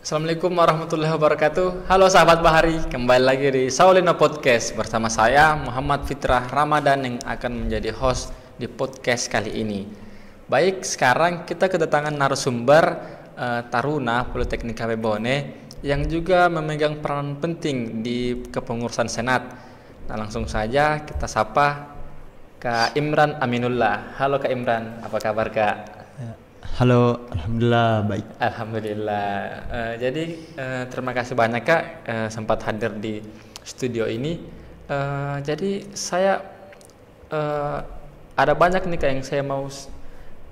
Assalamualaikum warahmatullahi wabarakatuh. Halo sahabat Bahari, kembali lagi di Saulina Podcast bersama saya Muhammad Fitrah Ramadan yang akan menjadi host di podcast kali ini. Baik, sekarang kita kedatangan narasumber Taruna Politeknik KB Bone yang juga memegang peran penting di kepengurusan Senat. Nah, langsung saja kita sapa Kak Imran Aminullah. Halo Kak Imran, apa kabar Kak? Halo, alhamdulillah baik. Alhamdulillah. Jadi terima kasih banyak Kak sempat hadir di studio ini. Jadi saya ada banyak nih Kak yang saya mau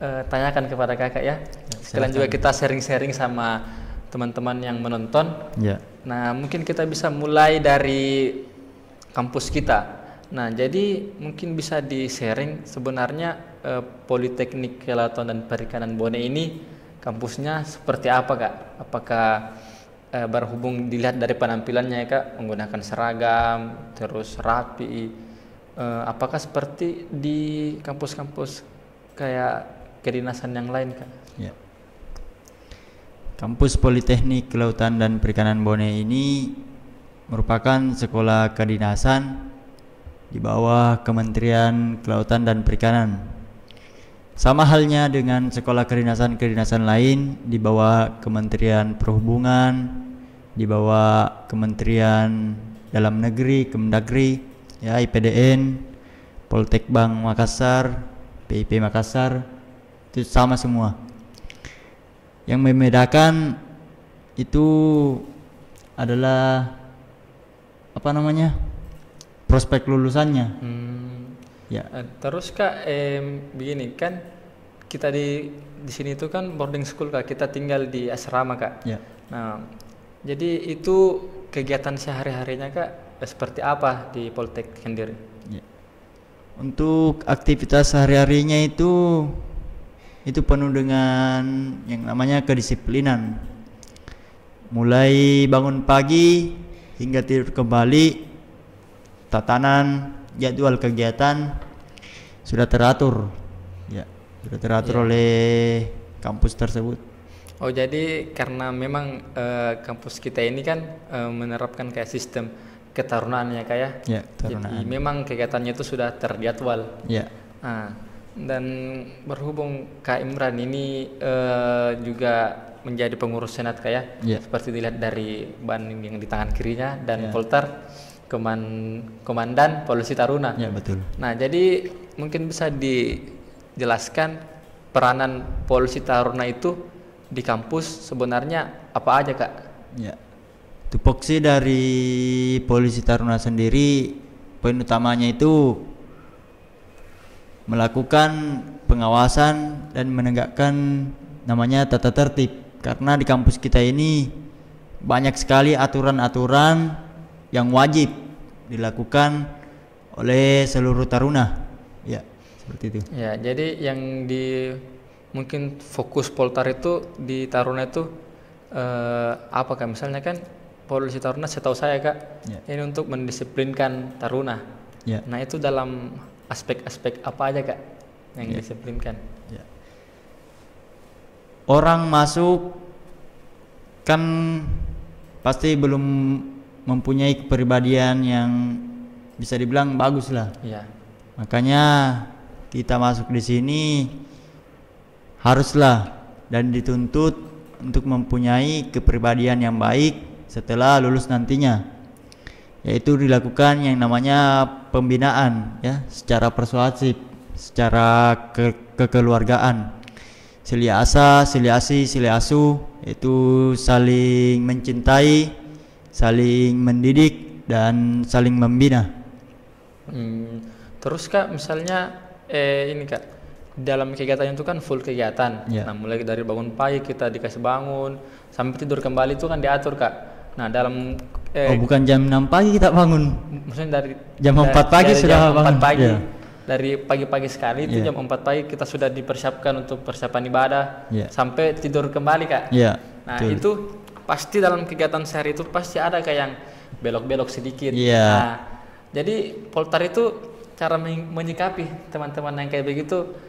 tanyakan kepada Kakak ya. Sekalian juga kita sharing-sharing sama teman-teman yang menonton. Ya. Nah, mungkin kita bisa mulai dari kampus kita. Nah, jadi mungkin bisa di-sharing sebenarnya Politeknik Kelautan dan Perikanan Bone ini kampusnya seperti apa Kak? Apakah berhubung dilihat dari penampilannya ya Kak, menggunakan seragam, terus rapi, apakah seperti di kampus-kampus kayak kedinasan yang lain Kak? Ya. Kampus Politeknik Kelautan dan Perikanan Bone ini merupakan sekolah kedinasan di bawah Kementerian Kelautan dan Perikanan. Sama halnya dengan sekolah kedinasan-kedinasan lain di bawah Kementerian Perhubungan, di bawah Kementerian Dalam Negeri, Kemendagri, ya IPDN, Poltekbang Makassar, PIP Makassar, itu sama semua. Yang membedakan itu adalah prospek lulusannya. Ya. Terus Kak, begini kan kita di sini itu kan boarding school Kak, kita tinggal di asrama Kak. Ya. Nah, jadi itu kegiatan sehari-harinya Kak seperti apa di Poltek sendiri? Ya. Untuk aktivitas sehari-harinya itu penuh dengan yang namanya kedisiplinan. Mulai bangun pagi hingga tidur kembali, tatanan jadwal kegiatan sudah teratur, ya, sudah teratur oleh kampus tersebut. Oh, jadi karena memang kampus kita ini kan menerapkan kayak sistem ketarunaan ya Kak ya? Ya, ketarunaan. Jadi memang kegiatannya itu sudah terjadwal. Ya. Nah, dan berhubung Kak Imran ini juga menjadi pengurus senat Kak ya? Ya. Seperti dilihat dari ban yang di tangan kirinya dan Poltar. Komandan Polisi Taruna. Ya, betul. Nah, jadi mungkin bisa dijelaskan peranan Polisi Taruna itu di kampus sebenarnya apa aja Kak? Ya. Tupoksi dari Polisi Taruna sendiri poin utamanya itu melakukan pengawasan dan menegakkan namanya tata tertib, karena di kampus kita ini banyak sekali aturan-aturan yang wajib dilakukan oleh seluruh taruna. Ya, seperti itu. Ya, jadi yang mungkin fokus Poltar itu di taruna itu apa Kak? Misalnya kan Polisi Taruna setahu saya Kak, ini untuk mendisiplinkan taruna. Ya. Nah, itu dalam aspek-aspek apa aja Kak yang disiplinkan? Ya. Orang masuk kan pasti belum mempunyai kepribadian yang bisa dibilang bagus lah. Iya. Makanya kita masuk di sini haruslah dan dituntut untuk mempunyai kepribadian yang baik setelah lulus nantinya, yaitu dilakukan yang namanya pembinaan ya, secara persuasif, secara kekeluargaan, sili asa, sili asi, sili asu, itu saling mencintai, saling mendidik dan saling membina. Terus Kak, misalnya ini Kak, dalam kegiatan itu kan full kegiatan. Ya. Nah, mulai dari bangun pagi kita dikasih bangun sampai tidur kembali itu kan diatur Kak. Nah, dalam bukan jam 6 pagi kita bangun. Maksudnya dari jam 4 pagi dari sudah jam 4 bangun. pagi. Ya. Dari pagi-pagi sekali itu jam 4 pagi kita sudah dipersiapkan untuk persiapan ibadah sampai tidur kembali Kak. Ya. Nah, betul. itu pasti dalam kegiatan sehari itu pasti ada kayak yang belok-belok sedikit. Iya. Nah, jadi Poltar itu cara menyikapi teman-teman yang kayak begitu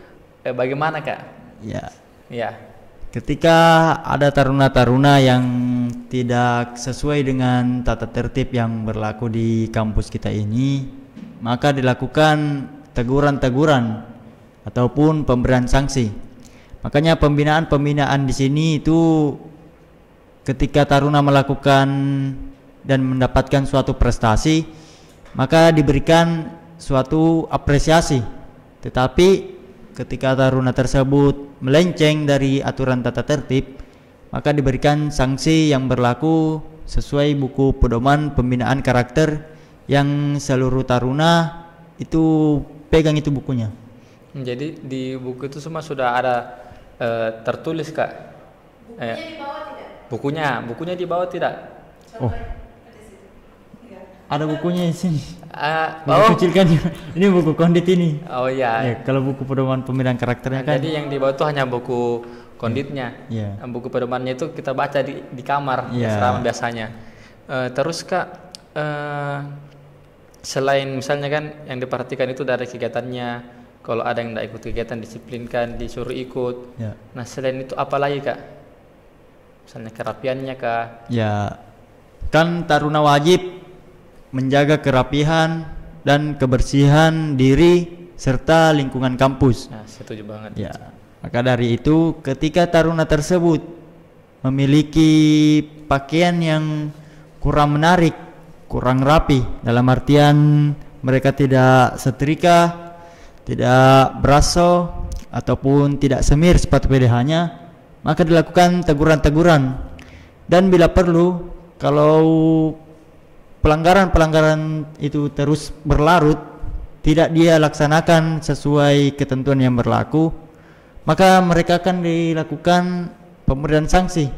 bagaimana Kak? Ya. Ya. Ketika ada taruna-taruna yang tidak sesuai dengan tata tertib yang berlaku di kampus kita ini, maka dilakukan teguran-teguran ataupun pemberian sanksi. Makanya pembinaan di sini itu ketika taruna melakukan dan mendapatkan suatu prestasi, maka diberikan suatu apresiasi. Tetapi ketika taruna tersebut melenceng dari aturan tata tertib, maka diberikan sanksi yang berlaku sesuai buku pedoman pembinaan karakter yang seluruh taruna itu pegang itu bukunya. Jadi di buku itu semua sudah ada tertulis Kak. Bukunya di bawah tidak? Bukunya di bawah tidak? Oh, ada bukunya di sini. Oh. Kecil kan? Ini buku kondit ini. Oh iya. Ya, kalau buku pedoman pembinaan karakternya kan. Jadi yang di bawah itu hanya buku konditnya. Iya. Buku pedomannya itu kita baca di kamar asrama biasanya. Terus Kak, selain misalnya kan yang diperhatikan itu dari kegiatannya, kalau ada yang tidak ikut kegiatan disiplinkan, disuruh ikut. Ya. Nah selain itu apa lagi Kak? Misalnya kerapiannya Kak? Ya, kan taruna wajib menjaga kerapihan dan kebersihan diri serta lingkungan kampus. Nah setuju banget. Ya, maka dari itu ketika taruna tersebut memiliki pakaian yang kurang menarik, kurang rapi, dalam artian mereka tidak setrika, tidak beraso, ataupun tidak semir sepatu PDH-nya, maka dilakukan teguran-teguran. Dan bila perlu, kalau pelanggaran itu terus berlarut, tidak dia laksanakan sesuai ketentuan yang berlaku, maka mereka akan dilakukan pemberian sanksi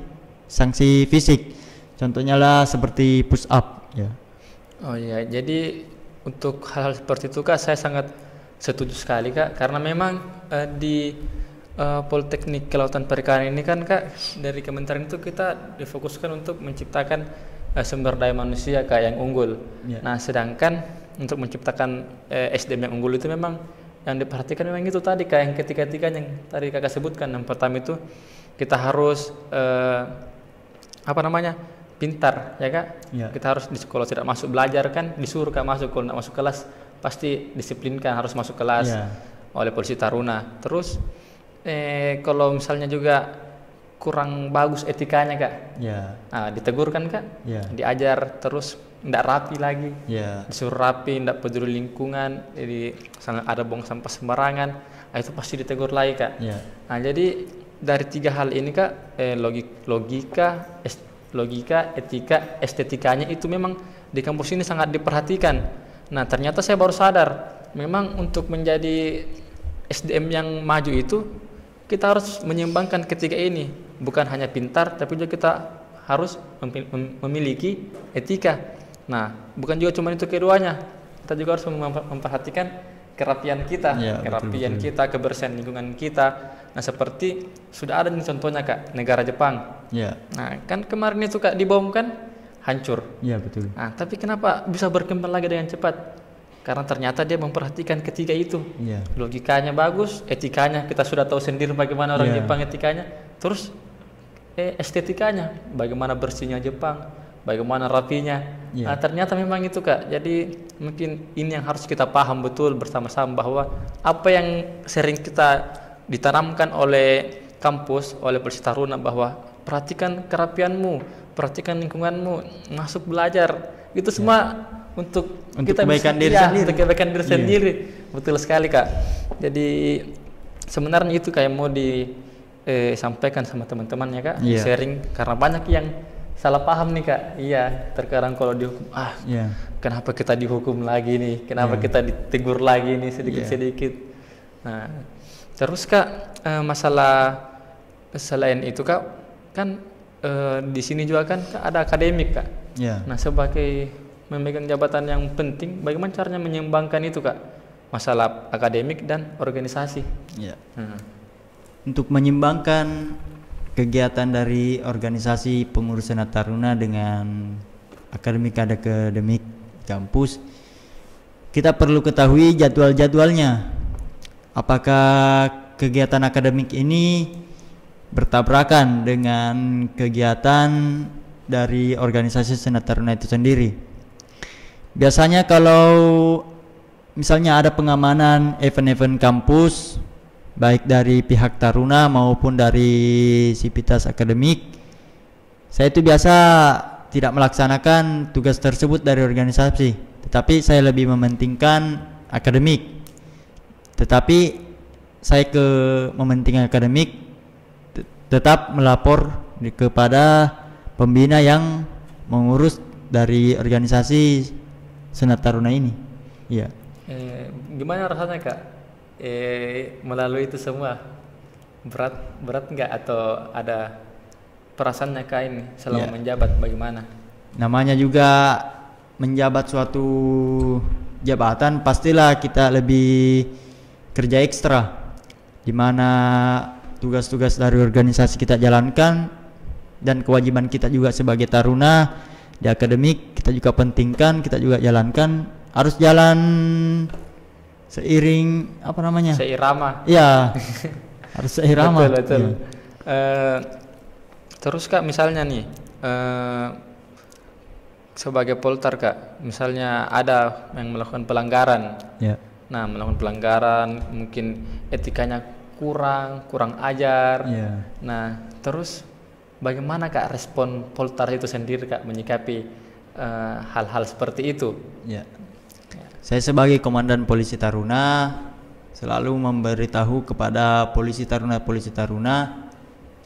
fisik. Contohnya lah seperti push up. Ya. Oh iya, jadi untuk hal-hal seperti itu Kak, saya sangat setuju sekali Kak, karena memang di Politeknik Kelautan Perikanan ini kan Kak, dari kementerian itu kita difokuskan untuk menciptakan sumber daya manusia Kak yang unggul. Ya. Nah sedangkan untuk menciptakan SDM yang unggul itu memang yang diperhatikan memang itu tadi Kak, yang ketiga-tiga yang tadi Kakak sebutkan. Yang pertama itu kita harus pintar ya Kak. Ya. Kita harus kalau tidak masuk belajar kan disuruh Kak masuk, kalau tidak masuk kelas pasti disiplinkan, harus masuk kelas oleh polisi taruna. Terus kalau misalnya juga kurang bagus etikanya Kak, nah, ditegur kan Kak, diajar, terus tidak rapi lagi, disuruh rapi, tidak peduli lingkungan, jadi sangat ada buang sampah sembarangan, nah, itu pasti ditegur lagi Kak. Nah jadi dari tiga hal ini Kak, logika, etika, estetikanya itu memang di kampus ini sangat diperhatikan. Nah ternyata saya baru sadar, memang untuk menjadi SDM yang maju itu kita harus menyeimbangkan ketiga ini, bukan hanya pintar, tapi juga kita harus memiliki etika. Nah bukan juga cuma itu keduanya, kita juga harus memperhatikan kerapian kita, betul. Kita, kebersihan lingkungan kita. Nah seperti sudah ada nih contohnya Kak, negara Jepang. Nah kan kemarin itu Kak dibom kan, hancur. Betul. Nah tapi kenapa bisa berkembang lagi dengan cepat? Karena ternyata dia memperhatikan ketiga itu. Logikanya bagus, etikanya kita sudah tahu sendiri bagaimana orang Jepang etikanya. Terus estetikanya, bagaimana bersihnya Jepang, bagaimana rapinya. Nah ternyata memang itu Kak. Jadi mungkin ini yang harus kita paham betul bersama-sama, bahwa apa yang sering kita ditanamkan oleh kampus, oleh polisi taruna, bahwa perhatikan kerapianmu, perhatikan lingkunganmu, masuk belajar, itu semua untuk kita kebaikan diri sendiri. Untuk kebaikan diri sendiri. Betul sekali Kak. Jadi sebenarnya itu kayak mau disampaikan sama teman-teman ya Kak, sharing, karena banyak yang salah paham nih Kak. Terkadang kalau dihukum, kenapa kita dihukum lagi nih, kenapa kita ditegur lagi nih sedikit-sedikit. Nah terus Kak, masalah selain itu Kak, kan di sini juga kan Kak, ada akademik Kak. Nah sebagai memegang jabatan yang penting, bagaimana caranya menyeimbangkan itu Kak, masalah akademik dan organisasi? Untuk menyeimbangkan kegiatan dari organisasi pengurusan taruna dengan akademik kampus, kita perlu ketahui jadwal-jadwalnya. Apakah kegiatan akademik ini bertabrakan dengan kegiatan dari organisasi Senat Taruna itu sendiri. Biasanya kalau misalnya ada pengamanan event-event kampus, baik dari pihak Taruna maupun dari Sivitas Akademik, saya itu biasa tidak melaksanakan tugas tersebut dari organisasi, tetapi saya lebih mementingkan akademik. Tetapi saya mementingkan akademik, tetap melapor kepada pembina yang mengurus dari organisasi Senat Taruna ini. Iya. Gimana rasanya Kak melalui itu semua? Berat nggak atau ada perasaannya Kak ini selama menjabat bagaimana? Namanya juga menjabat suatu jabatan, pastilah kita lebih kerja ekstra, di mana tugas-tugas dari organisasi kita jalankan dan kewajiban kita juga sebagai Taruna di akademik kita juga pentingkan, kita juga jalankan, harus jalan seiring seirama. Iya. Harus seirama. Betul. Iya. Terus Kak misalnya nih sebagai poltar Kak, misalnya ada yang melakukan pelanggaran. Ya. Nah, melakukan pelanggaran mungkin etikanya kurang ajar. Ya. Nah, terus bagaimana Kak respon poltar itu sendiri Kak menyikapi hal-hal seperti itu? Ya. Saya sebagai Komandan Polisi Taruna selalu memberitahu kepada polisi Taruna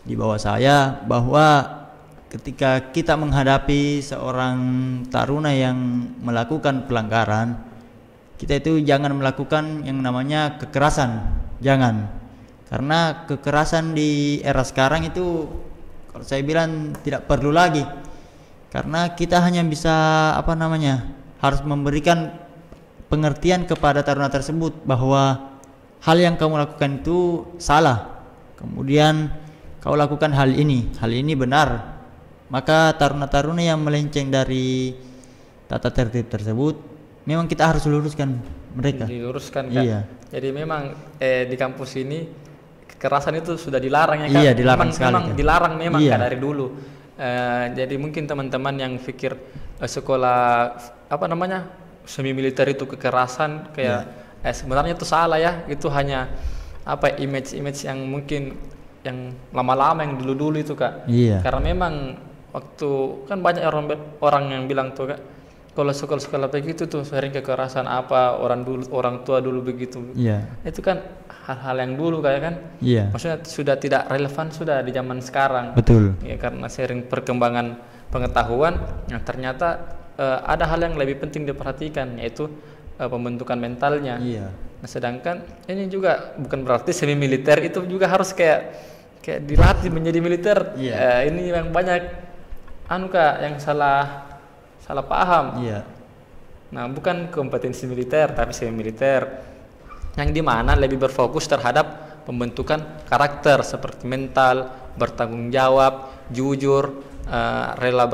di bawah saya bahwa ketika kita menghadapi seorang Taruna yang melakukan pelanggaran, kita itu jangan melakukan yang namanya kekerasan, jangan. Karena kekerasan di era sekarang itu kalau saya bilang tidak perlu lagi. Karena kita hanya bisa harus memberikan pengertian kepada Taruna tersebut bahwa hal yang kamu lakukan itu salah. Kemudian kau lakukan hal ini benar. Maka Taruna-Taruna yang melenceng dari tata tertib tersebut memang kita harus luruskan mereka. Diluruskan Kak. Iya. Jadi memang di kampus ini kekerasan itu sudah dilarang ya Kak. Iya, dilarang sekali. Memang dilarang memang Iya. Kak dari dulu. Jadi mungkin teman-teman yang pikir sekolah semi militer itu kekerasan kayak sebenarnya itu salah ya. Itu hanya image yang mungkin yang lama-lama yang dulu-dulu itu Kak. Iya. Karena memang waktu kan banyak orang yang bilang tuh Kak, kalau sekolah-sekolah begitu tuh sering kekerasan orang tua dulu begitu. Iya. Itu kan hal-hal yang dulu kayak kan. Iya. Maksudnya sudah tidak relevan sudah di zaman sekarang. Betul. Ya karena sering perkembangan pengetahuan, ternyata ada hal yang lebih penting diperhatikan, yaitu pembentukan mentalnya. Iya. Nah, sedangkan ini juga bukan berarti semi militer itu juga harus kayak dilatih menjadi militer. Iya. Ini yang banyak Kak yang salah paham. Iya. Nah, bukan kompetensi militer tapi semi militer yang dimana lebih berfokus terhadap pembentukan karakter seperti mental, bertanggung jawab, jujur, rela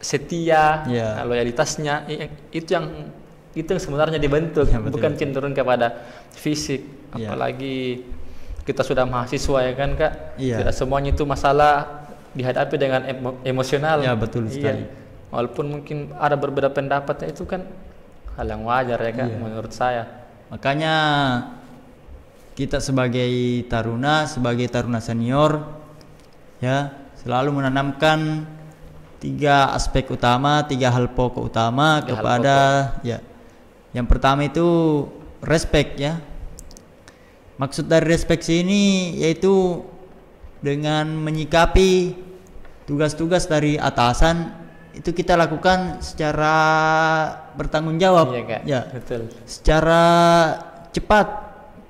setia, loyalitasnya. Itu yang sebenarnya dibentuk, bukan cenderung kepada fisik. Apalagi kita sudah mahasiswa ya kan Kak. Tidak semuanya itu masalah dihadapi dengan emosional. Ya, betul sekali. Walaupun mungkin ada berbeda pendapat, itu kan hal yang wajar ya Kak menurut saya. Makanya kita sebagai Taruna senior ya selalu menanamkan 3 aspek utama, 3 hal pokok utama kepada yang pertama itu respect ya. Maksud dari respect ini yaitu dengan menyikapi tugas-tugas dari atasan itu kita lakukan secara bertanggung jawab. Iya Kak. Ya. Betul. Secara cepat.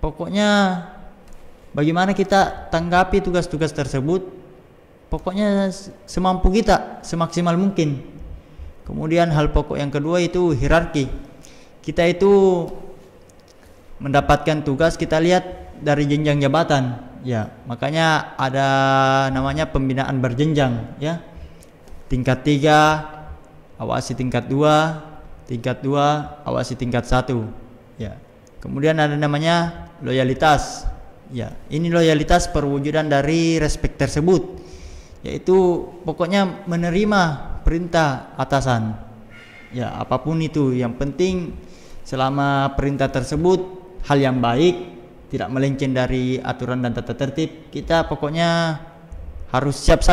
Pokoknya bagaimana kita tanggapi tugas-tugas tersebut, pokoknya semampu kita, semaksimal mungkin. Kemudian hal pokok yang kedua itu hierarki. Kita itu mendapatkan tugas, kita lihat dari jenjang jabatan. Ya, makanya ada namanya pembinaan berjenjang ya. Tingkat 3 awasi tingkat 2, tingkat 2 awasi tingkat 1. Ya. Kemudian ada namanya loyalitas. Ya, ini loyalitas perwujudan dari respek tersebut, yaitu pokoknya menerima perintah atasan. Ya, apapun itu, yang penting selama perintah tersebut hal yang baik, tidak melenceng dari aturan dan tata tertib, kita pokoknya harus siap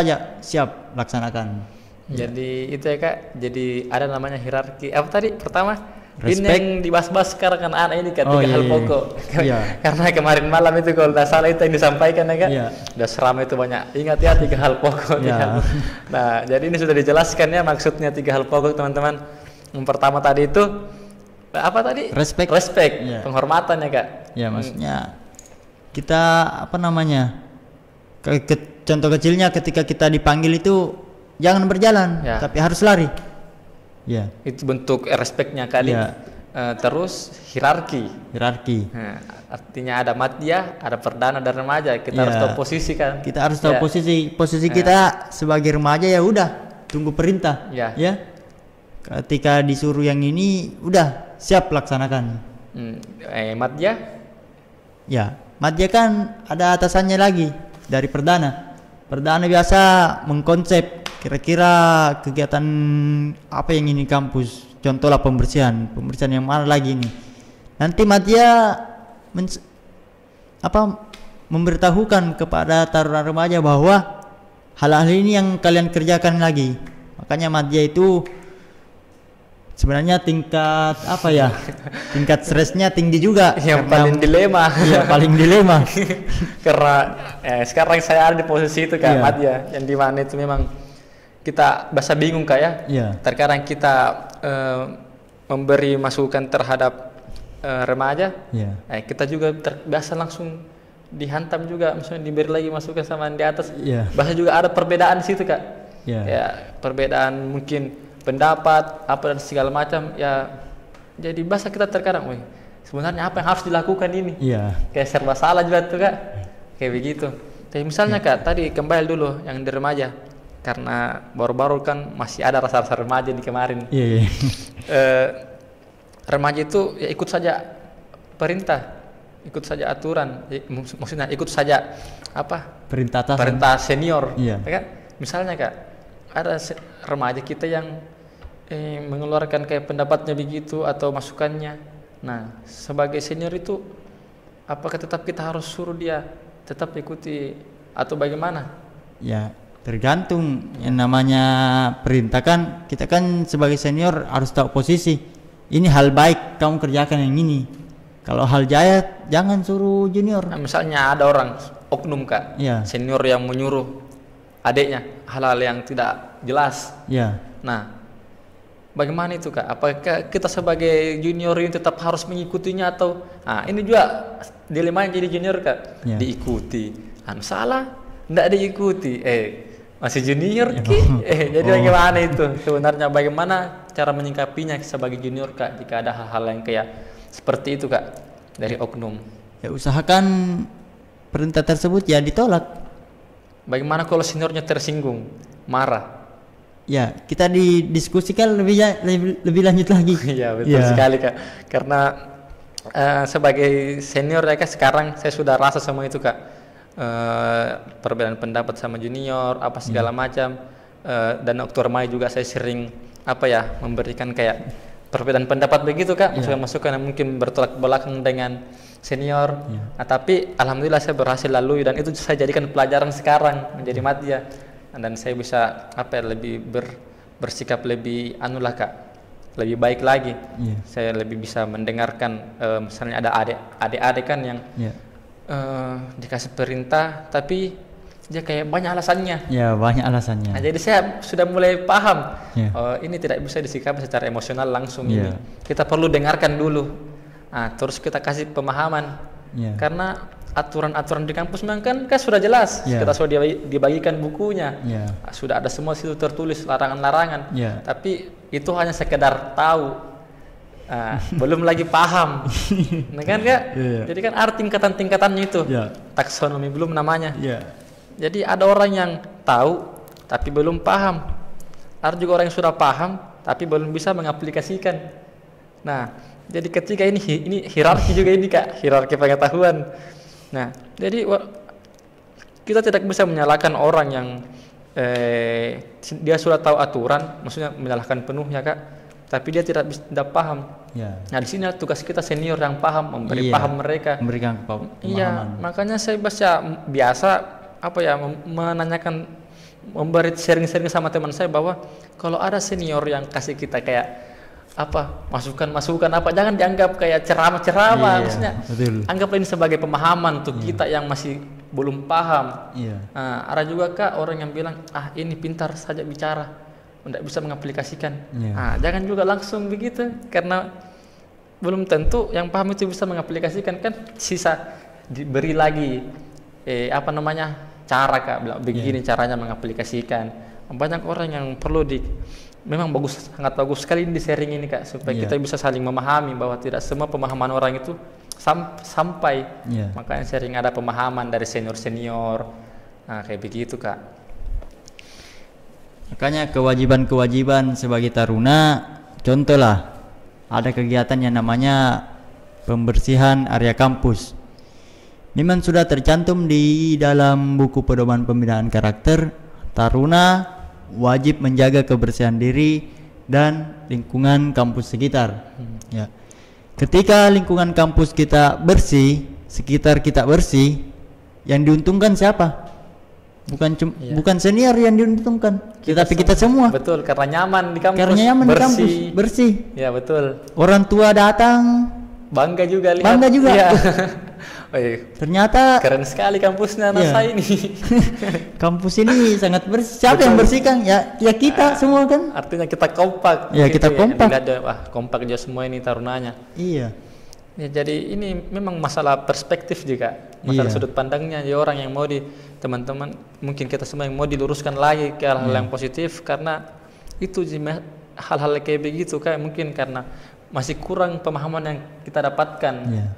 laksanakan. Jadi itu ya Kak, jadi ada namanya hierarki. Apa tadi pertama? Ini Respect. yang dibahas-bahas sekarang kan anak ini kan Oh, tiga hal iya. pokok. Iya. Karena kemarin malam itu kalau tidak salah itu yang disampaikan ya Kak. Iya. Udah seram itu banyak. Ingat ya 3 hal pokok. Iya. Nah, jadi ini sudah dijelaskan ya maksudnya 3 hal pokok teman-teman. Yang pertama tadi itu apa tadi? Respect. Iya. Penghormatan ya Kak. Ya, maksudnya kita apa namanya? Contoh kecilnya ketika kita dipanggil itu jangan berjalan, Ya. tapi harus lari. Ya, Itu bentuk respectnya kali. Iya. Terus hierarki. hierarki. Nah, artinya ada madya, ada perdana dan remaja. Kita harus Iya. tahu posisi kan. Kita harus tahu Ya. posisi kita sebagai remaja, ya udah tunggu perintah. Ya. Ya. Ketika disuruh yang ini udah siap laksanakan. Madya, Ya, madya kan ada atasannya lagi dari perdana. Perdana biasa mengkonsep kira-kira kegiatan apa yang ini kampus. Contohlah pembersihan yang mana lagi ini. Nanti madya memberitahukan kepada taruhan remaja bahwa hal-hal ini yang kalian kerjakan lagi. Makanya madya itu sebenarnya tingkat tingkat stresnya tinggi juga. yang Karena- paling dilema. Iya, paling dilema. Karena sekarang saya ada di posisi itu Kak, Iya. madya, yang di mana itu memang kita bahasa bingung Kak ya. Iya. Terkadang kita memberi masukan terhadap remaja. Iya. Kita juga biasa langsung dihantam juga, misalnya diberi lagi masukan sama yang di atas. Iya. Bahasa juga ada perbedaan di situ Kak. Iya. Ya, perbedaan mungkin pendapat apa dan segala macam ya. Jadi bahasa kita terkadang, wih, sebenarnya apa yang harus dilakukan ini? Iya. Kayak serba salah juga tuh Kak. Kayak begitu. Tapi misalnya Kak, tadi kembali dulu yang di remaja. Karena baru-baru kan masih ada rasa-rasa remaja di kemarin. Iya. Remaja itu ya ikut saja perintah, ikut saja aturan, maksudnya ikut saja apa? Perintah atasan. Perintah senior. Iya. Ya kan? Misalnya Kak, ada remaja kita yang mengeluarkan kayak pendapatnya begitu atau masukannya. Nah, sebagai senior itu apakah tetap kita harus suruh dia tetap ikuti atau bagaimana? Ya, tergantung. Yang namanya perintah kan, kita kan sebagai senior harus tahu posisi. Ini hal baik, kamu kerjakan yang ini. Kalau hal jaya, jangan suruh junior. Nah, misalnya ada orang oknum Kak, Iya. senior yang menyuruh adiknya hal-hal yang tidak jelas. Ya, Nah, bagaimana itu Kak? Apakah kita sebagai junior ini tetap harus mengikutinya atau ini juga dilemanya jadi junior Kak? Ya. Diikuti. Salah, enggak diikuti. Masih junior Ya. Ki. Jadi bagaimana itu? Sebenarnya bagaimana cara menyingkapinya sebagai junior Kak jika ada hal-hal yang kayak seperti itu Kak dari oknum? ya usahakan perintah tersebut ya ditolak. Bagaimana kalau seniornya tersinggung, marah? Ya, kita didiskusikan lebih lanjut lagi. Iya betul Ya. sekali Kak. Karena sebagai senior ya Kak, sekarang saya sudah rasa semua itu Kak. Perbedaan pendapat sama junior apa segala macam. Dan waktu remaja juga saya sering memberikan kayak perbedaan pendapat begitu Kak. Masukan yang mungkin bertolak belakang dengan senior. Tapi alhamdulillah saya berhasil lalui dan itu saya jadikan pelajaran sekarang menjadi madya. Dan saya bisa lebih bersikap lebih Kak, lebih baik lagi. Saya lebih bisa mendengarkan misalnya ada adik-adik kan yang dikasih perintah tapi dia kayak banyak alasannya. Ya, banyak alasannya. Nah, jadi saya sudah mulai paham Ya. ini tidak bisa disikapi secara emosional langsung Ya. ini. Kita perlu dengarkan dulu. Terus kita kasih pemahaman. Ya. Karena aturan-aturan di kampus memang kan sudah jelas. Ya. Kita sudah dibagikan bukunya. Ya. Sudah ada semua situ tertulis larangan-larangan. Ya. Tapi itu hanya sekedar tahu. Belum lagi paham. Nah kan Kak? Ya. Jadi kan ada tingkatan-tingkatannya itu. Ya. Taksonomi belum namanya. Ya. Jadi ada orang yang tahu tapi belum paham. Ada juga orang yang sudah paham tapi belum bisa mengaplikasikan. Nah, jadi ketika ini hierarki juga ini Kak, hierarki pengetahuan. Nah, jadi kita tidak bisa menyalahkan orang yang dia sudah tahu aturan, maksudnya menyalahkan penuhnya Kak, tapi dia tidak paham. Ya. Nah, di sini tugas kita senior yang paham, memberi Iya, paham mereka. memberikan pemahaman. Iya, makanya saya biasa menanyakan, memberi sharing-sharing sama teman saya bahwa kalau ada senior yang kasih kita kayak masukan apa, jangan dianggap kayak ceramah-ceramah, Iya, maksudnya betul. anggaplah ini sebagai pemahaman untuk kita yang masih belum paham. Iya. Nah, ada juga Kak orang yang bilang ini pintar saja bicara, tidak bisa mengaplikasikan. Iya. Nah, jangan juga langsung begitu, karena belum tentu yang paham itu bisa mengaplikasikan, kan sisa diberi lagi cara Kak, bilang begini caranya mengaplikasikan. Banyak orang yang perlu memang sangat bagus sekali di sharing ini Kak, supaya kita bisa saling memahami bahwa tidak semua pemahaman orang itu sampai. Makanya sering ada pemahaman dari senior. Nah, kayak begitu Kak. Makanya kewajiban sebagai taruna, contohlah ada kegiatan yang namanya pembersihan area kampus. Memang sudah tercantum di dalam buku pedoman pembinaan karakter, taruna wajib menjaga kebersihan diri dan lingkungan kampus sekitar. Ya. Ketika lingkungan kampus kita bersih, sekitar kita bersih, yang diuntungkan siapa? Bukan senior yang diuntungkan, tetapi kita semua. Betul, karena nyaman di kampus. Karena nyaman di kampus, bersih. Ya, betul. Orang tua datang, bangga juga lihat. Bangga juga. Ya. Ternyata keren sekali kampusnya anak saya ini. Kampus ini sangat bersih. Siapa yang bersihkan? Ya kita semua kan. Artinya kita kompak. Ya, kita kompak. Kompak aja semua ini tarunanya. Iya. Ya, jadi ini memang masalah perspektif juga, masalah sudut pandangnya. Ya, orang yang mau teman-teman, mungkin kita semua yang mau diluruskan lagi ke hal-hal yang positif, karena itu hal-hal kayak begitu kayak mungkin karena masih kurang pemahaman yang kita dapatkan.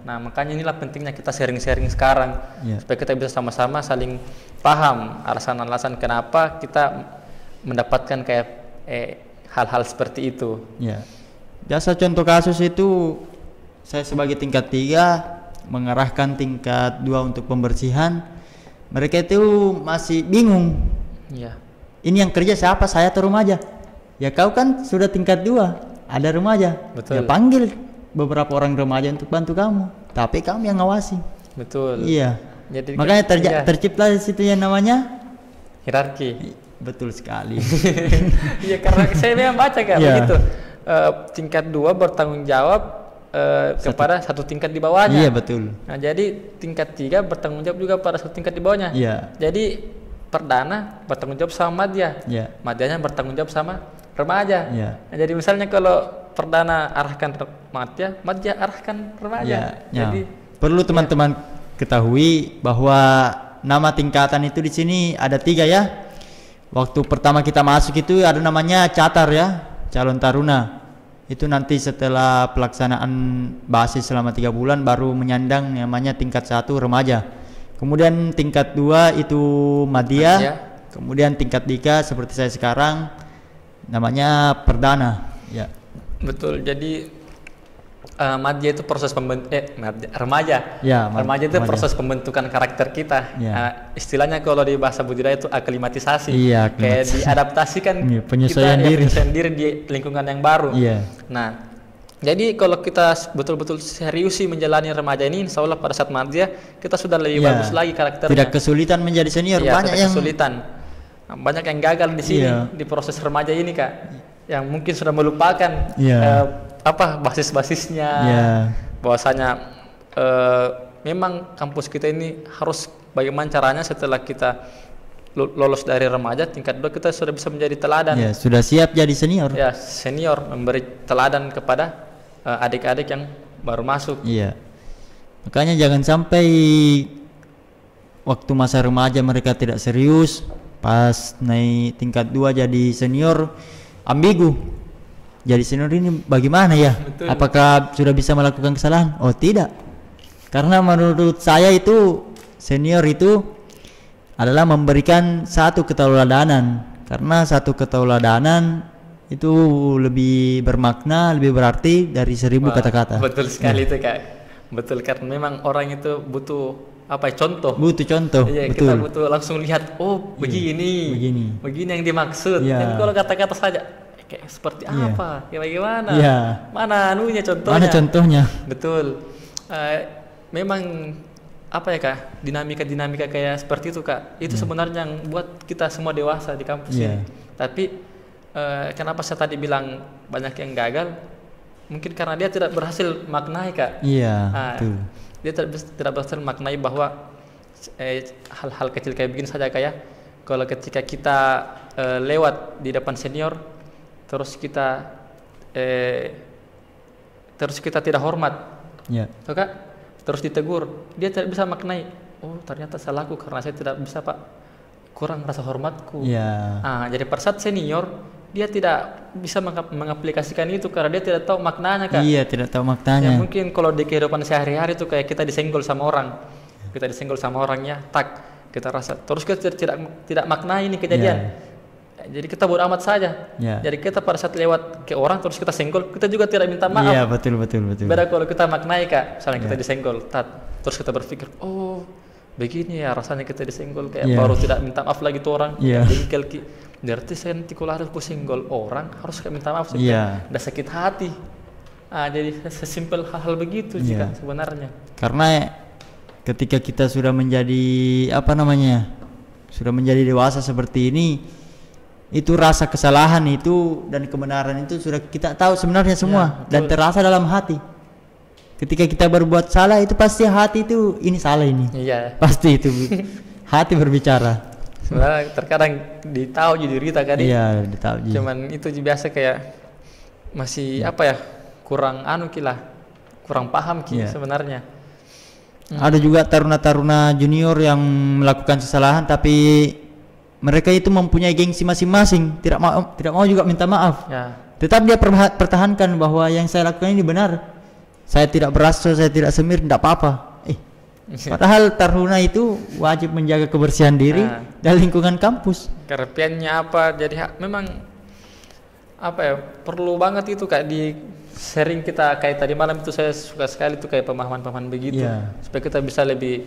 Nah, makanya inilah pentingnya kita sharing-sharing sekarang, supaya kita bisa sama-sama saling paham alasan-alasan kenapa kita mendapatkan kayak hal-hal seperti itu. Biasa contoh kasus itu saya sebagai tingkat 3 mengarahkan tingkat 2 untuk pembersihan. Mereka itu masih bingung. Ini yang kerja siapa, saya atau remaja? Ya kau kan sudah tingkat 2. Ada remaja, ya panggil beberapa orang remaja untuk bantu kamu, tapi kamu yang ngawasi. Betul. Iya. Jadi makanya tercipta di situ yang namanya hierarki. Betul sekali. Iya, karena saya memang baca Kak begitu. Tingkat 2 bertanggung jawab kepada satu tingkat di bawahnya. Iya, betul. Nah, jadi tingkat 3 bertanggung jawab juga pada satu tingkat di bawahnya. Iya. Jadi perdana bertanggung jawab sama madya. Madyanya bertanggung jawab sama remaja. Nah, jadi misalnya kalau perdana arahkan madya arahkan remaja. Jadi perlu teman-teman ketahui bahwa nama tingkatan itu di sini ada 3 ya. Waktu pertama kita masuk itu ada namanya catar ya, calon taruna. Itu nanti setelah pelaksanaan basis selama 3 bulan baru menyandang namanya tingkat 1 remaja. Kemudian tingkat 2 itu madya. Kemudian tingkat 3 seperti saya sekarang namanya perdana. Betul. Jadi madya itu proses remaja. Remaja itu proses pembentukan karakter kita. Istilahnya kalau di bahasa budidaya itu aklimatisasi. Kayak diadaptasikan penyesuaian diri di lingkungan yang baru. Nah, jadi kalau kita betul-betul seriusi menjalani remaja ini, insya Allah pada saat madya kita sudah lebih bagus lagi karakternya. Tidak kesulitan menjadi senior. Banyak yang kesulitan. Banyak yang gagal di sini di proses remaja ini Kak, yang mungkin sudah melupakan basis-basisnya. Bahwasanya memang kampus kita ini harus bagaimana caranya setelah kita lolos dari remaja tingkat 2 kita sudah bisa menjadi teladan. Sudah siap jadi senior. Senior memberi teladan kepada adik-adik yang baru masuk. Makanya jangan sampai waktu masa remaja mereka tidak serius, pas naik tingkat 2 jadi senior ambigu. Jadi senior ini bagaimana ya? Betul. Apakah sudah bisa melakukan kesalahan? Oh tidak. Karena menurut saya itu senior itu adalah memberikan satu keteladanan. Karena satu keteladanan itu lebih bermakna, lebih berarti dari 1000 kata-kata. Betul sekali itu Kak. Betul, karena memang orang itu butuh contoh. Butuh contoh, Iya, betul. kita butuh langsung lihat, oh begini, begini yang dimaksud. Iya. Tapi kalau kata-kata saja, kayak seperti Iya. apa, kayak bagaimana, Iya. mana anunya contohnya. Mana contohnya? Betul. Memang apa ya Kak, dinamika kayak seperti itu Kak, itu sebenarnya yang buat kita semua dewasa di kampus Iya. ini. Tapi kenapa saya tadi bilang banyak yang gagal? Mungkin karena dia tidak berhasil maknai Kak. Iya, Ah, betul. dia tidak berhasil maknai bahwa hal-hal kecil kayak begini saja kayak kalau ketika kita lewat di depan senior terus kita tidak hormat, Iya. tuh Kak, terus ditegur, dia tidak bisa maknai, oh ternyata salahku karena saya tidak bisa Pak, kurang rasa hormatku. Iya. Jadi pada saat senior dia tidak bisa mengaplikasikan itu karena dia tidak tahu maknanya Kak. Iya, tidak tahu Ya maknanya. mungkin kalau di kehidupan sehari-hari itu kayak kita disenggol sama orang, orangnya, tak kita rasa, terus kita tidak maknai ini kejadian. Jadi kita bodo amat saja. Ya. Jadi kita pada saat lewat ke orang terus kita senggol, kita juga tidak minta maaf. Iya, betul. Beda kalau kita maknai Kak, misalnya kita disenggol, terus kita berpikir, oh begini ya rasanya kita disenggol, kayak baru tidak minta maaf lagi tuh orang, jengkel ki. Berarti saya nanti kalau harus senggol orang harus kayak minta maaf supaya udah sakit hati. Jadi sesimpel hal-hal begitu sih Kak sebenarnya. Karena ketika kita sudah menjadi sudah menjadi dewasa seperti ini, itu rasa kesalahan itu dan kebenaran itu sudah kita tahu sebenarnya semua dan terasa dalam hati. Ketika kita berbuat salah itu pasti hati itu ini salah ini. Iya. Pasti itu hati berbicara. Sebenarnya terkadang ditahu diri kita kan. Iya, ditahu. Cuman itu biasa kayak masih kurang kurang paham sebenarnya. Ada juga taruna-taruna junior yang melakukan kesalahan tapi mereka itu mempunyai gengsi masing-masing, tidak mau juga minta maaf. Ya. Tetap dia pertahankan bahwa yang saya lakukan ini benar. Saya tidak berasa, saya tidak semir, tidak apa-apa. Padahal taruna itu wajib menjaga kebersihan diri dan lingkungan kampus. Kerepiannya apa? Jadi memang perlu banget itu Kak di sharing kita kayak tadi malam itu saya suka sekali tuh kayak pemahaman-pemahaman begitu supaya kita bisa lebih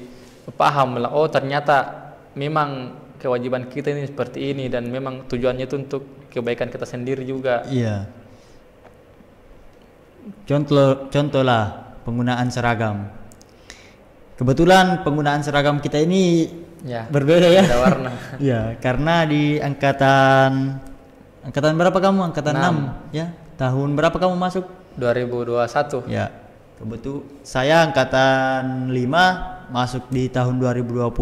paham lah. Oh ternyata memang kewajiban kita ini seperti ini dan memang tujuannya itu untuk kebaikan kita sendiri juga. Iya. Contohlah penggunaan seragam. Kebetulan penggunaan seragam kita ini berbeda ya. Beda warna. Iya, karena di angkatan berapa kamu? Angkatan 6 ya. Tahun berapa kamu masuk? 2021. Ya. Kebetulan saya angkatan 5 masuk di tahun 2020.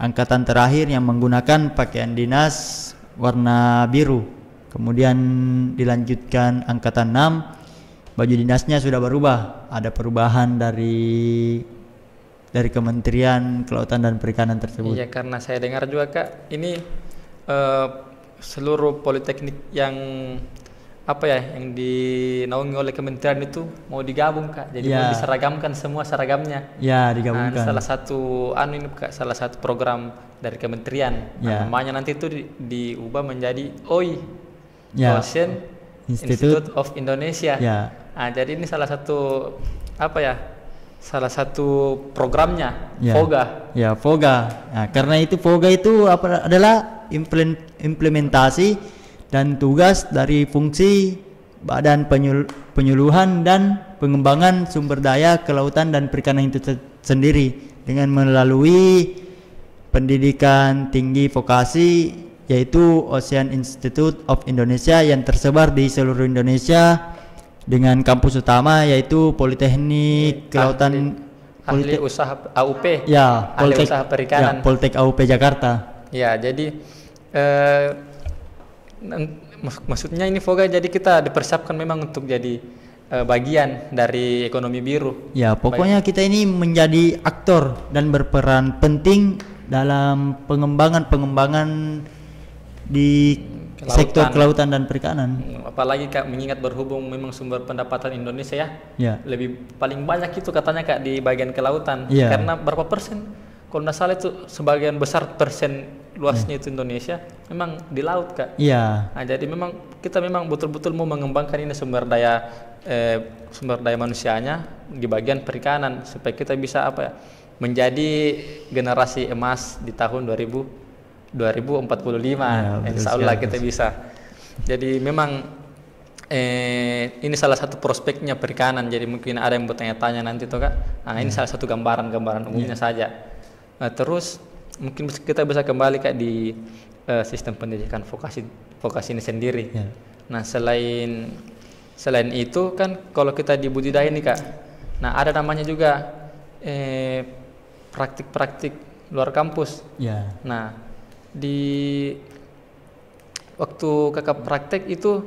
Angkatan terakhir yang menggunakan pakaian dinas warna biru. Kemudian dilanjutkan angkatan 6, baju dinasnya sudah berubah. Ada perubahan dari Kementerian Kelautan dan Perikanan tersebut. Iya, karena saya dengar juga Kak, ini seluruh politeknik yang yang dinaungi oleh kementerian itu mau digabung Kak. Jadi mau diseragamkan semua seragamnya. Ya, digabungkan. Salah satu Kak, salah satu program dari kementerian. Namanya nanti itu diubah menjadi OI. Ocean Institute of Indonesia. Jadi ini salah satu salah satu programnya FOGA. Ya, FOGA. Nah, karena itu FOGA itu adalah implementasi dan tugas dari fungsi Badan Penyuluhan dan Pengembangan Sumber Daya Kelautan dan Perikanan itu sendiri dengan melalui pendidikan tinggi vokasi yaitu Ocean Institute of Indonesia yang tersebar di seluruh Indonesia dengan kampus utama yaitu Politeknik Kelautan Ahli Usaha AUP. Ya, Ahli Usaha Perikanan. Politek AUP Jakarta. Ya, jadi maksudnya ini FOGA jadi kita dipersiapkan memang untuk jadi bagian dari ekonomi biru. Ya, pokoknya kita ini menjadi aktor dan berperan penting dalam pengembangan di sektor kelautan dan perikanan. Apalagi Kak, mengingat berhubung memang sumber pendapatan Indonesia lebih paling banyak itu katanya Kak di bagian kelautan. Karena berapa persen? Kalau tidak salah itu sebagian besar persen luasnya itu Indonesia memang di laut Kak. Jadi memang kita memang betul-betul mau mengembangkan ini sumber daya manusianya di bagian perikanan supaya kita bisa menjadi generasi emas di tahun 2045. Ya, betul Insya Allah sekali, kita Bos. bisa. Jadi memang ini salah satu prospeknya perikanan. Jadi mungkin ada yang bertanya-tanya nanti tuh Kak. Nah, ini salah satu gambaran umumnya saja. Nah, terus mungkin kita bisa kembali Kak di sistem pendidikan vokasi ini sendiri. Ya. Nah, selain itu kan kalau kita di budidaya ini Kak, nah ada namanya juga praktik-praktik luar kampus. Ya. Nah, di waktu Kakak praktek itu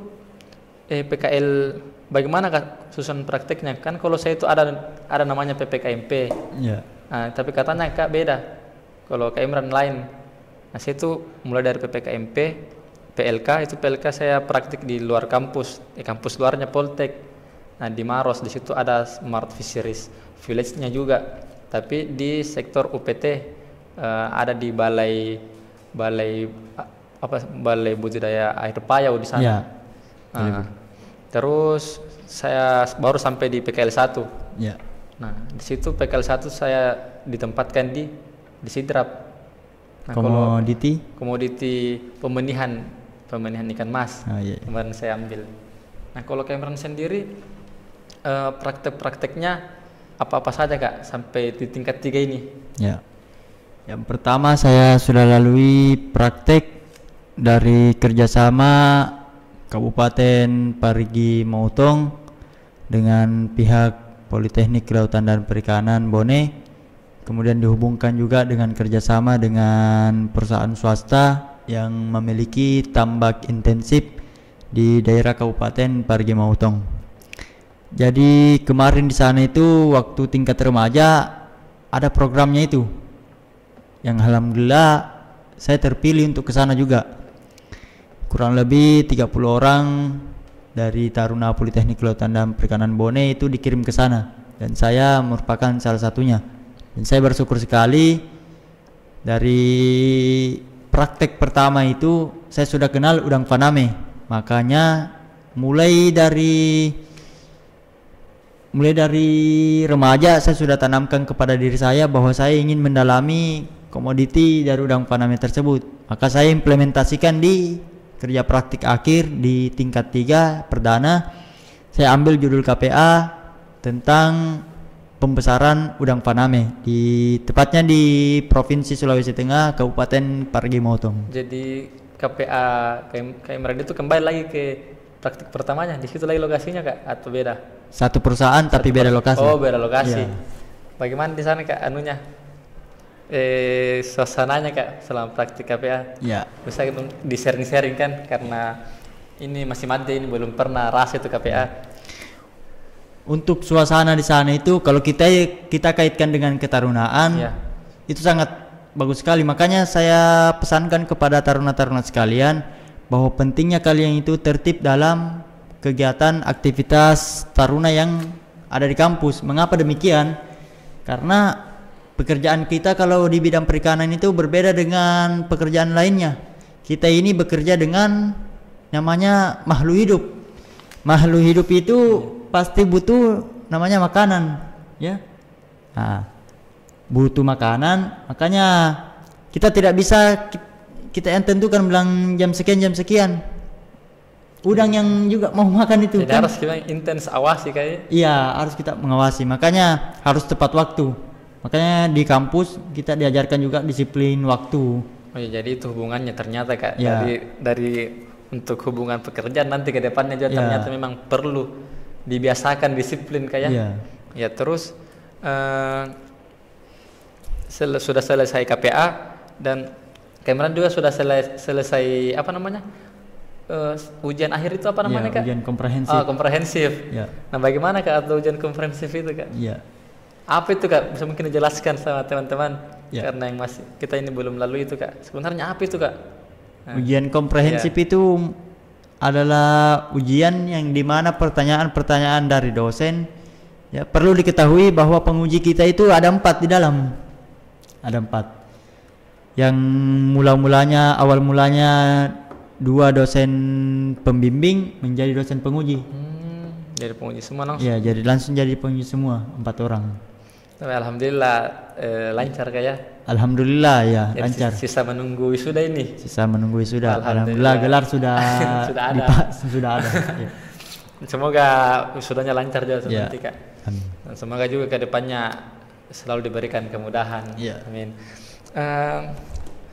PKL bagaimana Kak susun prakteknya? Kan kalau saya itu ada namanya PPKMP. Ya. Nah, tapi katanya Kak beda. Kalau Kak Imran lain. Nah, saya itu mulai dari PPKMP, PLK, itu PLK saya praktik di luar kampus, di kampus luarnya Poltek. Nah, di Maros, di situ ada Smart Fisheries Village-nya juga. Tapi di sektor UPT ada di balai budidaya air payau di sana. Ya. Nah, terus saya baru sampai di PKL 1. Ya. Nah, di situ PKL 1 saya ditempatkan di Sidrap. Nah, komoditi pemenihan ikan mas. Iya. Kemarin saya ambil. Nah, kalau Cameron sendiri praktek-prakteknya apa-apa saja Kak sampai di tingkat 3 ini? Ya. Yang pertama saya sudah lalui praktek dari kerjasama Kabupaten Parigi Motong dengan pihak Politeknik Kelautan dan Perikanan Bone, kemudian dihubungkan juga dengan kerjasama dengan perusahaan swasta yang memiliki tambak intensif di daerah Kabupaten Parigi Motong. Jadi kemarin di sana itu waktu tingkat remaja ada programnya itu, yang alhamdulillah saya terpilih untuk ke sana juga. Kurang lebih 30 orang dari Taruna Politeknik Kelautan dan Perikanan Bone itu dikirim ke sana dan saya merupakan salah satunya. Dan saya bersyukur sekali dari praktek pertama itu saya sudah kenal udang faname. Makanya mulai dari remaja saya sudah tanamkan kepada diri saya bahwa saya ingin mendalami komoditi dari udang faname tersebut. Maka saya implementasikan di kerja praktik akhir di tingkat 3 perdana. Saya ambil judul KPA tentang pembesaran udang faname tepatnya di Provinsi Sulawesi Tengah, Kabupaten Parigi Motong. Jadi KPA KMRD itu kembali lagi ke praktik pertamanya, di situ lagi lokasinya Kak atau beda? Satu perusahaan tapi beda lokasi. Oh, beda lokasi. Ya. Bagaimana di sana Kak anunya? Suasananya Kak selama praktik KPA? Ya. Bisa di sharing kan, karena ini masih mati, ini belum pernah rasa itu KPA. Untuk suasana di sana itu kalau kita kaitkan dengan ketarunaan, Ya. itu sangat bagus sekali. Makanya saya pesankan kepada taruna-taruna sekalian bahwa pentingnya kalian itu tertib dalam kegiatan aktivitas taruna yang ada di kampus. Mengapa demikian? Karena pekerjaan kita kalau di bidang perikanan itu berbeda dengan pekerjaan lainnya. Kita ini bekerja dengan namanya makhluk hidup. Makhluk hidup itu pasti butuh namanya makanan, ya. Nah, butuh makanan, makanya kita tidak bisa kita yang tentukan bilang jam sekian. Udang yang juga mau makan itu. Jadi kan harus kita intens awasi kayaknya. Iya, harus kita mengawasi. Makanya harus tepat waktu. Makanya di kampus kita diajarkan juga disiplin waktu. Oh iya, jadi itu hubungannya ternyata Kak. Ya. Dari untuk hubungan pekerjaan nanti ke depannya juga Ya. ternyata memang perlu dibiasakan disiplin kayak. Ya. Ya, terus sudah selesai KPA dan Cameron juga sudah selesai apa namanya? Ujian akhir itu apa namanya Ya, Kak? ujian komprehensif. Oh, komprehensif. Ya. Nah, bagaimana Kak atau ujian komprehensif itu Kak? Iya. Apa itu Kak? Bisa mungkin dijelaskan sama teman-teman Ya. karena yang masih kita ini belum lalu itu Kak. Sebenarnya apa itu Kak? Nah, Ujian komprehensif itu adalah ujian yang dimana pertanyaan-pertanyaan dari dosen, ya, perlu diketahui bahwa penguji kita itu ada 4 di dalam. Ada 4. Yang awal mulanya 2 dosen pembimbing menjadi dosen penguji. Dari penguji semua langsung. Ya, jadi langsung jadi penguji semua 4 orang. Tapi alhamdulillah lancar kayak. Alhamdulillah ya, Jadi lancar. sisa menunggu wisuda ini. Sisa menunggu wisuda. Alhamdulillah. Alhamdulillah gelar sudah Sudah ada. sudah ada. Ya. Semoga wisudanya lancar juga Ya. nanti Kak. Amin. Dan semoga juga ke depannya selalu diberikan kemudahan. Ya. Amin.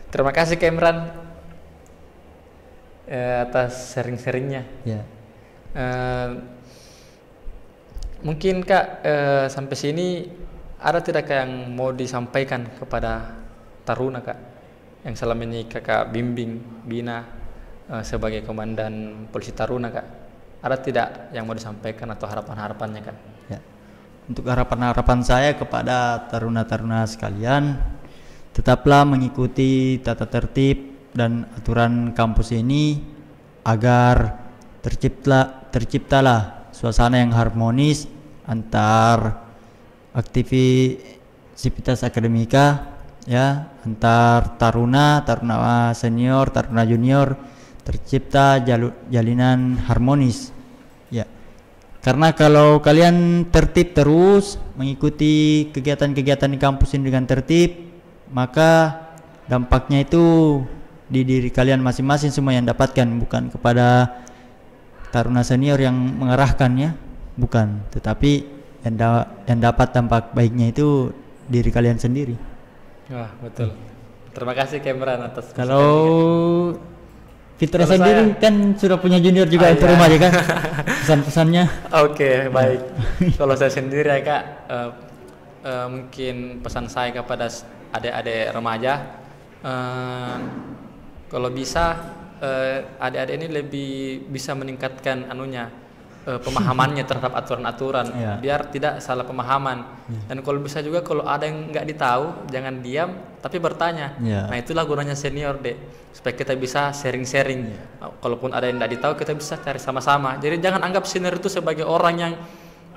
Terima kasih Kak Imran atas sharing-sharingnya. Ya. Mungkin Kak sampai sini ada tidak Kak yang mau disampaikan kepada taruna Kak yang selama ini Kakak bimbing, bina sebagai komandan polisi taruna Kak? Ada tidak yang mau disampaikan atau harapan-harapannya Kak? Ya. Untuk harapan-harapan saya kepada taruna-taruna sekalian, tetaplah mengikuti tata tertib dan aturan kampus ini agar terciptalah suasana yang harmonis antar aktivitas akademika, ya, antar taruna senior, taruna junior, tercipta jalinan harmonis, ya. Karena kalau kalian tertib terus mengikuti kegiatan-kegiatan di kampus ini dengan tertib, maka dampaknya itu di diri kalian masing-masing semua yang dapatkan, bukan kepada taruna senior yang mengarahkan, ya, bukan, tetapi yang dapat dampak baiknya itu diri kalian sendiri. Wah, betul. Terima kasih Kemran atas Kalau Fitra Kalau sendiri saya- kan sudah punya junior juga di iya. rumah ya kan, pesan-pesannya. Oke, baik. Kalau saya sendiri ya Kak, mungkin pesan saya kepada adik-adik remaja, kalau bisa adik-adik ini lebih bisa meningkatkan pemahamannya terhadap aturan-aturan, Iya. biar tidak salah pemahaman. Dan kalau bisa juga kalau ada yang nggak ditahu, jangan diam tapi bertanya. Iya. Nah itulah gunanya senior deh, supaya kita bisa sharing-sharing. Kalaupun ada yang nggak ditahu, kita bisa cari sama-sama. Jadi jangan anggap senior itu sebagai orang yang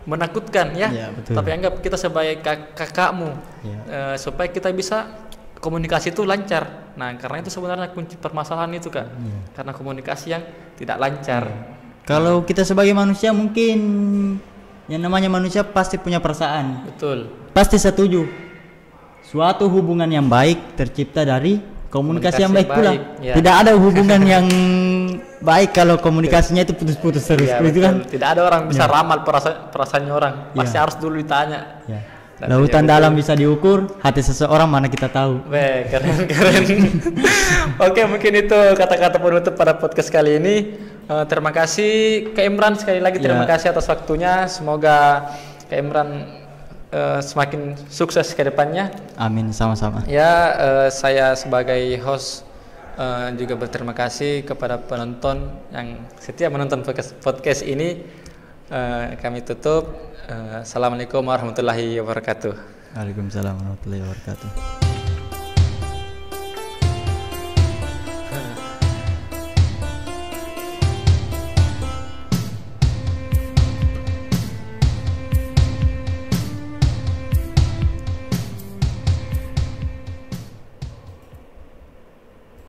menakutkan, ya, Iya, betul. tapi anggap kita sebagai kakakmu, Iya. supaya kita bisa komunikasi itu lancar. Nah karena itu sebenarnya kunci permasalahan itu Kak, karena komunikasi yang tidak lancar. Kalau kita sebagai manusia, mungkin yang namanya manusia pasti punya perasaan, Betul. pasti setuju. Suatu hubungan yang baik tercipta dari komunikasi yang Komunikasi baik yang pula. baik, ya. Tidak ada hubungan yang baik kalau komunikasinya itu putus-putus terus, Iya, itu kan. betul. Tidak ada orang bisa ramal perasaannya orang, pasti Iya. harus dulu ditanya. Ya. Dan Lautan ya, dalam bisa diukur, hati seseorang mana kita tahu. Weh, keren keren. Oke, mungkin itu kata-kata penutup pada podcast kali ini. Terima kasih Kak Imran sekali lagi, terima Ya. kasih atas waktunya. Semoga Kak Imran semakin sukses ke depannya. Amin, sama-sama. Ya, saya sebagai host juga berterima kasih kepada penonton yang setia menonton podcast ini. Kami tutup. Assalamualaikum warahmatullahi wabarakatuh. Waalaikumsalam warahmatullahi wabarakatuh.